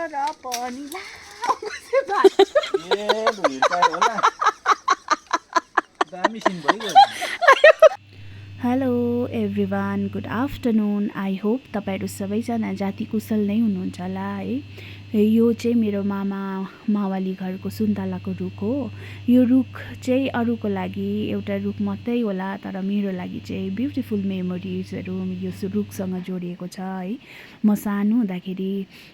तर पनि hello everyone, good afternoon. I hope तपाईँहरू सबैजना जाति कुशल नै हुनुहुन्छ होला है। यो चाहिँ मेरो मावली घरको सुन्तलाको रुख हो। यो रुख चाहिँ अरूको लागि एउटा रुख मात्रै होला, तर मेरो लागि चाहिँ ब्युटिफुल मेमोरिजहरू यो रुखसँग जोडिएको छ है। म सानो हुँदाखेरि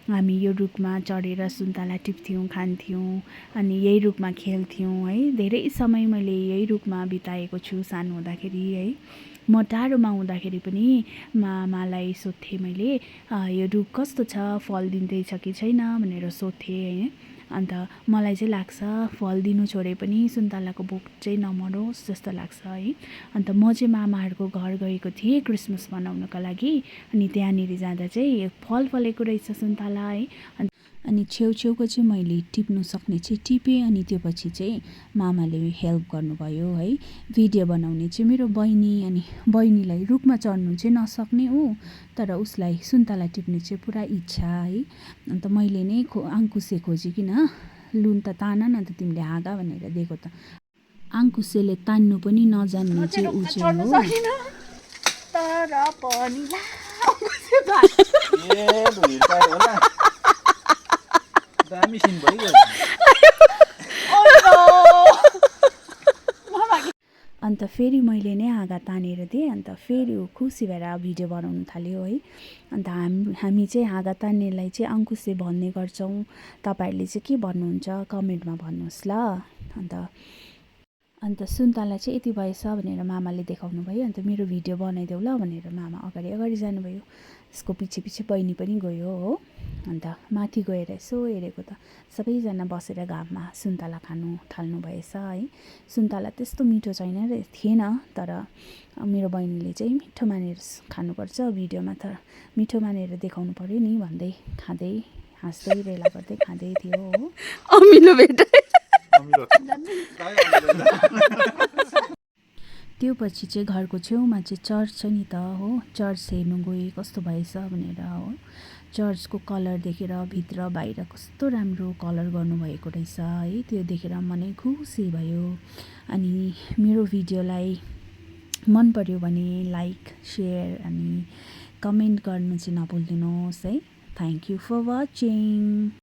हामी यो रुखमा चढेर सुन्तला टिप्थ्यौँ, खान्थ्यौँ, अनि यही रुखमा खेल्थ्यौँ है। धेरै समय मैले यही रुखमा बिताएको छु सानो हुँदाखेरि है। म टाढोमा हुँदाखेरि पनि मामालाई सोध्थेँ मैले, यो रुख कस्तो छ, फल दिँदैछ कि छैन भनेर सोध्थेँ है। अन्त मलाई चाहिँ लाग्छ फल दिनु छोडे पनि सुन्तलाको बोट चाहिँ नमरोस् जस्तो लाग्छ है। अन्त म चाहिँ मामाहरूको घर गएको थिएँ क्रिसमस मनाउनको लागि, अनि त्यहाँनिर जाँदा चाहिँ फल फलेको रहेछ सुन्तला है। अनि छेउछेउको चाहिँ मैले टिप्नु सक्ने चाहिँ टिपेँ, अनि त्यो पछि चाहिँ मामाले हेल्प गर्नुभयो है। भिडियो बनाउने चाहिँ मेरो बहिनी, अनि बहिनीलाई रुखमा चढ्नु चाहिँ नसक्ने हो, तर उसलाई सुन्तला टिप्ने चाहिँ पुरा इच्छा है। अन्त मैले नै आङ्कुसे खोजिकन लुन त तान न त तिमीले हाँगा भनेर दिएको त। आङ्कुसेले तान्नु पनि नजान्ने चाहिँ ऊ चाहिँ हो। तर पनि अन्त फेरि मैले नै हाँगा तानेर दिएँ। अन्त फेरि ऊ खुसी भएर भिडियो बनाउनु थाल्यो है। अन्त हामी चाहिँ हाँगा तान्नेलाई चाहिँ अङ्कुसे भन्ने गर्छौँ। तपाईँहरूले चाहिँ के भन्नुहुन्छ कमेन्टमा भन्नुहोस् ल। अन्त सुन्तला चाहिँ यति भएछ भनेर मामाले देखाउनु भयो। अन्त मेरो भिडियो बनाइदेऊ ल भनेर मामा अगाडि जानुभयो। यसको पछि बहिनी पनि गयो हो। अन्त माथि गएर यसो हेरेको त सबैजना बसेर घाममा सुन्तला खानु थाल्नु भएछ है। सुन्तला त्यस्तो मिठो थिएन, तर मेरो बहिनीले चाहिँ मिठो मानेर खानुपर्छ, भिडियोमा त मिठो मानेर देखाउनु पर्यो नि भन्दै खाँदै हाँस्दै रेला गर्दै खाँदै थियो हो। अमिलो भेट त्यो पछि चाहिँ घरको छेउमा चाहिँ चर्च छ नि त हो। चर्च हेर्नु गएँ कस्तो भएछ भनेर हो। चर्चको कलर देखेर भित्र बाहिर कस्तो राम्रो कलर गर्नुभएको रहेछ है। त्यो देखेर मनै खुसी भयो। अनि मेरो भिडियोलाई मन पर्यो भने लाइक, सेयर अनि कमेन्ट गर्नु चाहिँ नभुलिदिनुहोस् है। Thank you for watching.